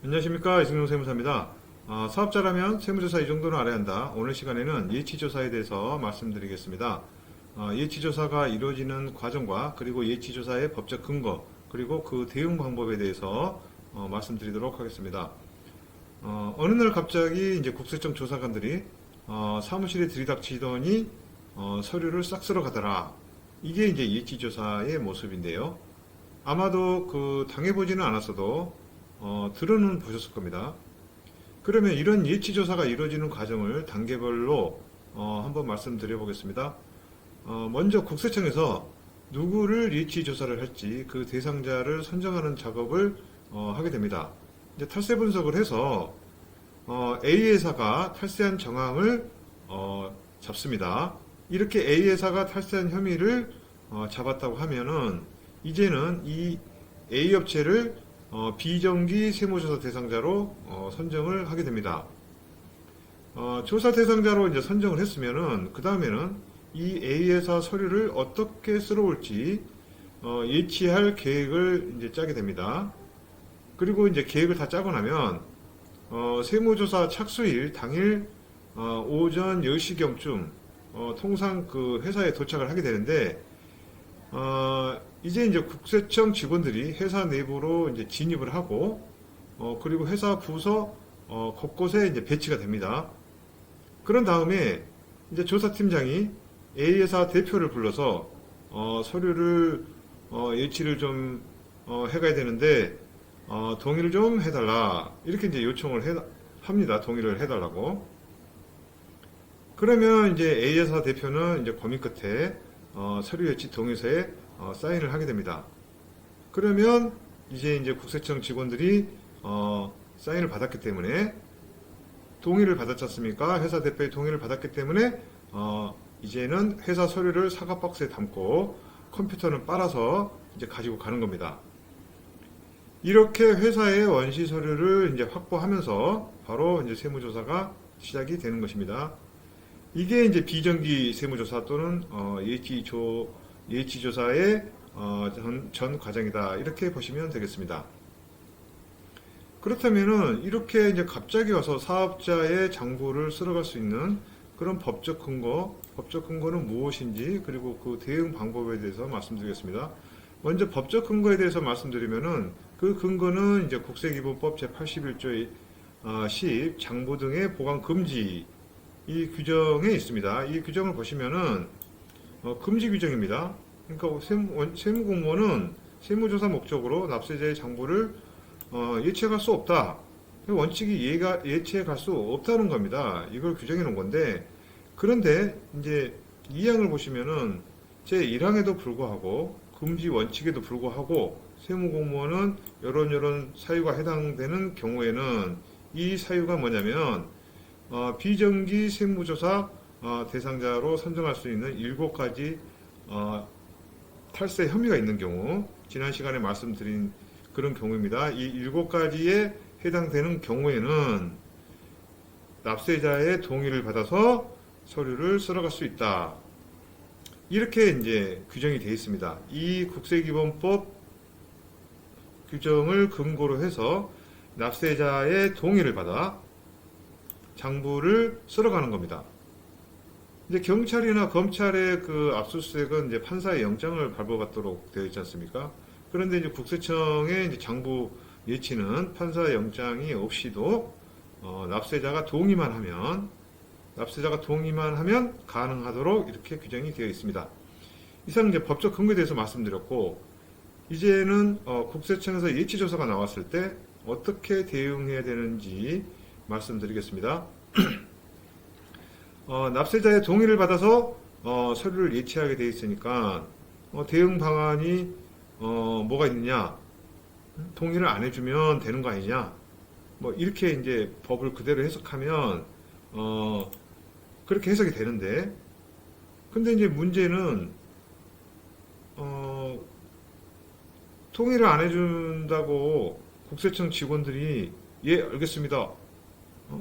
안녕하십니까, 이승용 세무사입니다. 사업자라면 세무조사 이 정도는 알아야 한다. 오늘 시간에는 예치조사에 대해서 말씀드리겠습니다. 예치조사가 이루어지는 과정과 그리고 예치조사의 법적 근거 그리고 그 대응 방법에 대해서 말씀드리도록 하겠습니다. 어느 날 갑자기 이제 국세청 조사관들이 사무실에 들이닥치더니 서류를 싹 쓸어 가더라. 이게 이제 예치조사의 모습인데요. 아마도 당해보지는 않았어도 들어는 보셨을 겁니다. 그러면 이런 예치조사가 이루어지는 과정을 단계별로 한번 말씀드려 보겠습니다. 먼저 국세청에서 누구를 예치조사를 할지 그 대상자를 선정하는 작업을 하게 됩니다. 이제 탈세 분석을 해서 A 회사가 탈세한 정황을 잡습니다. 이렇게 A 회사가 탈세한 혐의를 잡았다고 하면은 이제는 이 A 업체를 비정기 세무조사 대상자로 선정을 하게 됩니다. 조사 대상자로 이제 선정을 했으면은 그 다음에는 이 A 회사 서류를 어떻게 쓸어올지 예치할 계획을 이제 짜게 됩니다. 그리고 이제 계획을 다 짜고 나면 세무조사 착수일 당일 오전 10시경쯤 통상 그 회사에 도착을 하게 되는데 이제 국세청 직원들이 회사 내부로 이제 진입을 하고 그리고 회사 부서 곳곳에 이제 배치가 됩니다. 그런 다음에 이제 조사팀장이 A 회사 대표를 불러서 서류를 예치를 좀 해가야 되는데 동의를 좀 해달라 이렇게 이제 요청을 합니다. 동의를 해달라고. 그러면 이제 A 회사 대표는 이제 고민 끝에 서류 예치 동의서에 사인을 하게 됩니다. 그러면 이제 국세청 직원들이 사인을 받았기 때문에 동의를 받았지 않습니까? 회사 대표의 동의를 받았기 때문에 이제는 회사 서류를 사과 박스에 담고 컴퓨터는 빨아서 이제 가지고 가는 겁니다. 이렇게 회사의 원시 서류를 이제 확보하면서 바로 이제 세무조사가 시작이 되는 것입니다. 이게 이제 비정기 세무조사 또는 예치조사의 전 과정이다. 이렇게 보시면 되겠습니다. 그렇다면은 이렇게 이제 갑자기 와서 사업자의 장부를 쓸어갈 수 있는 그런 법적 근거는 무엇인지 그리고 그 대응 방법에 대해서 말씀드리겠습니다. 먼저 법적 근거에 대해서 말씀드리면은 그 근거는 이제 국세기본법 제81조 10 장부 등의 보관 금지 이 규정에 있습니다. 이 규정을 보시면은 금지 규정입니다. 그러니까 세무공무원은 세무조사 목적으로 납세자의 장부를 예치할 수 없다. 원칙이 예치해 갈 수 없다는 겁니다. 이걸 규정해 놓은 건데 그런데 이제 2항을 보시면은 제 1항에도 불구하고 금지 원칙에도 불구하고 세무공무원은 이런 사유가 해당되는 경우에는 이 사유가 뭐냐면 비정기 세무조사 대상자로 선정할 수 있는 7가지 탈세 혐의가 있는 경우 지난 시간에 말씀드린 그런 경우입니다. 이 7가지에 해당되는 경우에는 납세자의 동의를 받아서 서류를 쓸어갈 수 있다. 이렇게 이제 규정이 되어 있습니다. 이 국세기본법 규정을 근거로 해서 납세자의 동의를 받아 장부를 쓸어가는 겁니다. 이제 경찰이나 검찰의 그 압수수색은 이제 판사의 영장을 발부받도록 되어 있지 않습니까? 그런데 이제 국세청의 이제 장부 예치는 판사의 영장이 없이도 납세자가 동의만 하면 가능하도록 이렇게 규정이 되어 있습니다. 이상 이제 법적 근거에 대해서 말씀드렸고 이제는 국세청에서 예치조사가 나왔을 때 어떻게 대응해야 되는지 말씀드리겠습니다. 납세자의 동의를 받아서 서류를 예치하게 되어 있으니까 대응 방안이 뭐가 있느냐? 동의를 안 해주면 되는 거 아니냐? 뭐 이렇게 이제 법을 그대로 해석하면 그렇게 해석이 되는데, 근데 이제 문제는 동의를 안 해준다고 국세청 직원들이 예 알겠습니다.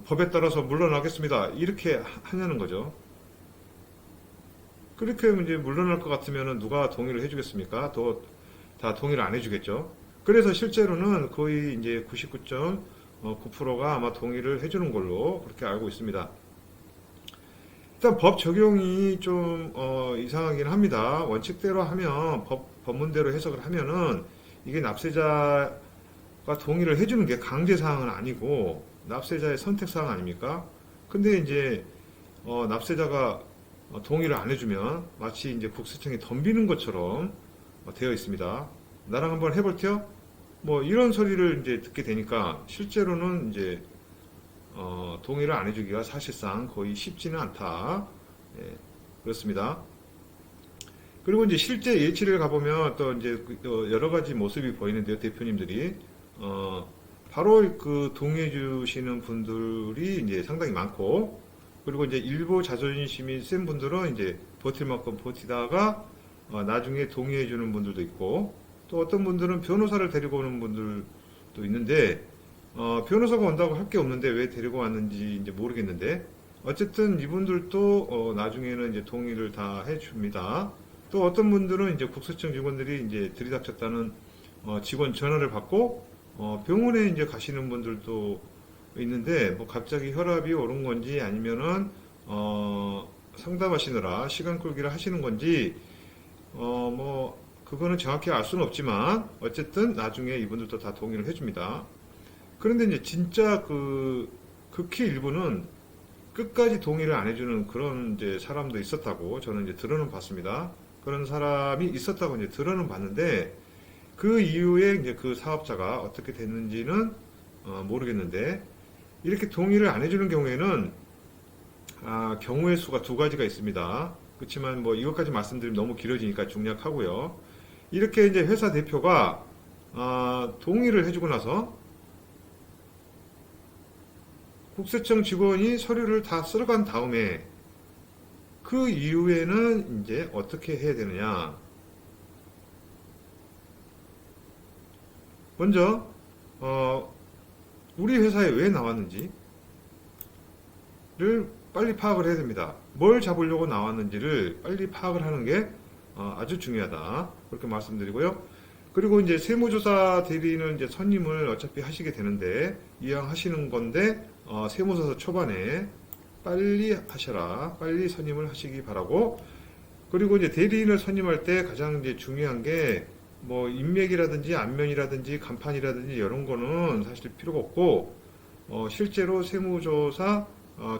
법에 따라서 물러나겠습니다. 이렇게 하냐는 거죠. 그렇게 이제 물러날 것 같으면 누가 동의를 해주겠습니까? 다 동의를 안 해주겠죠. 그래서 실제로는 거의 이제 9%가 아마 동의를 해주는 걸로 그렇게 알고 있습니다. 일단 법 적용이 좀 이상하긴 합니다. 원칙대로 하면 법문대로 해석을 하면은 이게 납세자가 동의를 해주는 게 강제사항은 아니고 납세자의 선택사항 아닙니까? 근데 이제 납세자가 동의를 안 해주면 마치 이제 국세청이 덤비는 것처럼 되어 있습니다. 나랑 한번 해볼게요? 뭐 이런 소리를 이제 듣게 되니까 실제로는 이제 동의를 안 해주기가 사실상 거의 쉽지는 않다. 예, 그렇습니다. 그리고 이제 실제 예치를 가보면 또 이제 여러 가지 모습이 보이는데요, 대표님들이 바로 그 동의해 주시는 분들이 이제 상당히 많고, 그리고 이제 일부 자존심이 센 분들은 이제 버틸 만큼 버티다가 나중에 동의해 주는 분들도 있고, 또 어떤 분들은 변호사를 데리고 오는 분들도 있는데, 변호사가 온다고 할 게 없는데 왜 데리고 왔는지 이제 모르겠는데, 어쨌든 이분들도 나중에는 이제 동의를 다 해줍니다. 또 어떤 분들은 이제 국세청 직원들이 이제 들이닥쳤다는 직원 전화를 받고 병원에 이제 가시는 분들도 있는데, 뭐 갑자기 혈압이 오른 건지 아니면은 상담하시느라 시간 끌기를 하시는 건지 뭐 그거는 정확히 알 수는 없지만 어쨌든 나중에 이분들도 다 동의를 해줍니다. 그런데 이제 진짜 그 극히 일부는 끝까지 동의를 안 해주는 그런 이제 사람도 있었다고 저는 이제 들어는 봤습니다. 그런 사람이 있었다고 이제 들어는 봤는데, 그 이후에 이제 그 사업자가 어떻게 됐는지는 모르겠는데, 이렇게 동의를 안 해주는 경우에는 경우의 수가 두 가지가 있습니다. 그렇지만 뭐 이것까지 말씀드리면 너무 길어지니까 중략하고요. 이렇게 이제 회사 대표가 동의를 해주고 나서 국세청 직원이 서류를 다 쓸어간 다음에 그 이후에는 이제 어떻게 해야 되느냐. 먼저 우리 회사에 왜 나왔는지를 빨리 파악을 해야 됩니다. 뭘 잡으려고 나왔는지를 빨리 파악을 하는 게 아주 중요하다. 그렇게 말씀드리고요. 그리고 이제 세무조사 대리인은 이제 선임을 어차피 하시게 되는데, 이왕 하시는 건데, 세무조사 초반에 빨리 하셔라. 빨리 선임을 하시기 바라고. 그리고 이제 대리인을 선임할 때 가장 이제 중요한 게, 뭐, 인맥이라든지 안면이라든지 간판이라든지 이런 거는 사실 필요가 없고, 실제로 세무조사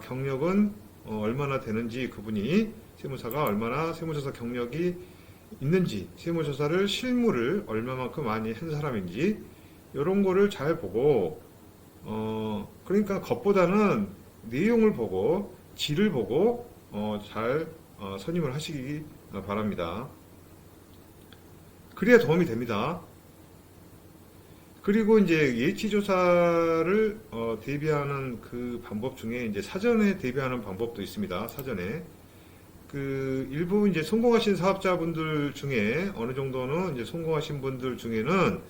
경력은 얼마나 되는지, 그분이 세무사가 얼마나 세무조사 경력이 있는지, 세무조사를 실무를 얼마만큼 많이 한 사람인지 이런 거를 잘 보고, 그러니까 겉보다는 내용을 보고 질을 보고 잘 선임을 하시기 바랍니다. 그래야 도움이 됩니다. 그리고 이제 예치조사를 대비하는 그 방법 중에 이제 사전에 대비하는 방법도 있습니다. 사전에. 그 일부 이제 성공하신 사업자분들 중에 어느 정도는 이제 성공하신 분들 중에는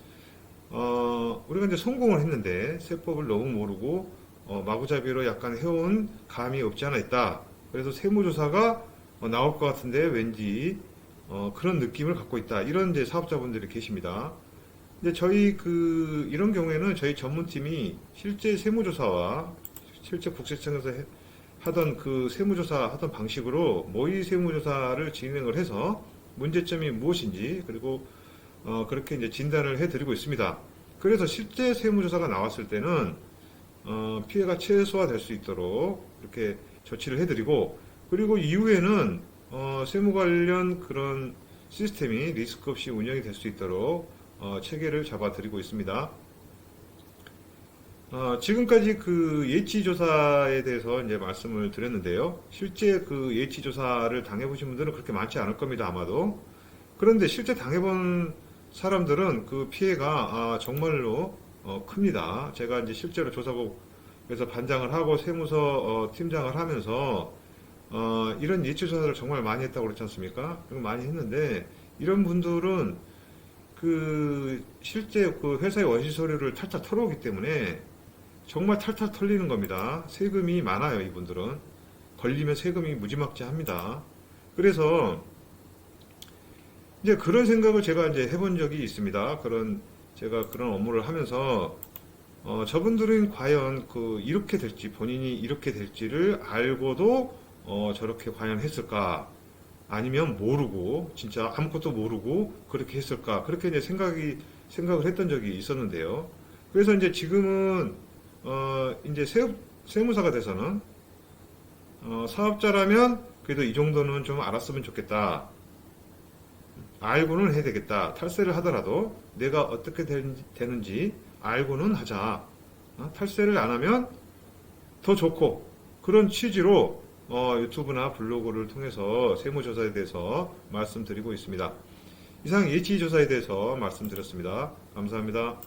우리가 이제 성공을 했는데 세법을 너무 모르고 마구잡이로 약간 해온 감이 없지 않아 있다. 그래서 세무조사가 나올 것 같은데 왠지 그런 느낌을 갖고 있다. 이런 이제 사업자분들이 계십니다. 근데 저희 이런 경우에는 저희 전문팀이 실제 세무조사와 실제 국세청에서 하던 그 세무조사 하던 방식으로 모의 세무조사를 진행을 해서 문제점이 무엇인지, 그리고 그렇게 이제 진단을 해드리고 있습니다. 그래서 실제 세무조사가 나왔을 때는 피해가 최소화될 수 있도록 이렇게 조치를 해드리고, 그리고 이후에는 세무 관련 그런 시스템이 리스크 없이 운영이 될 수 있도록 체계를 잡아드리고 있습니다. 지금까지 그 예치조사에 대해서 이제 말씀을 드렸는데요. 실제 그 예치조사를 당해보신 분들은 그렇게 많지 않을 겁니다, 아마도. 그런데 실제 당해본 사람들은 그 피해가 정말로 큽니다. 제가 이제 실제로 조사국에서 반장을 하고 세무서 팀장을 하면서 이런 예치조사를 정말 많이 했다고 그랬지 않습니까? 많이 했는데, 이런 분들은 그 실제 그 회사의 원시 서류를 탈탈 털어오기 때문에 정말 탈탈 털리는 겁니다. 세금이 많아요, 이분들은. 걸리면 세금이 무지막지합니다. 그래서 이제 그런 생각을 제가 이제 해본 적이 있습니다. 제가 그런 업무를 하면서 저분들은 과연 이렇게 될지, 본인이 이렇게 될지를 알고도 저렇게 과연 했을까? 아니면 모르고, 진짜 아무것도 모르고 그렇게 했을까? 그렇게 이제 생각을 했던 적이 있었는데요. 그래서 이제 지금은, 이제 세무사가 돼서는, 사업자라면 그래도 이 정도는 좀 알았으면 좋겠다. 알고는 해야 되겠다. 탈세를 하더라도 내가 어떻게 되는지 알고는 하자. 탈세를 안 하면 더 좋고, 그런 취지로 유튜브나 블로그를 통해서 세무조사에 대해서 말씀드리고 있습니다. 이상 예치조사에 대해서 말씀드렸습니다. 감사합니다.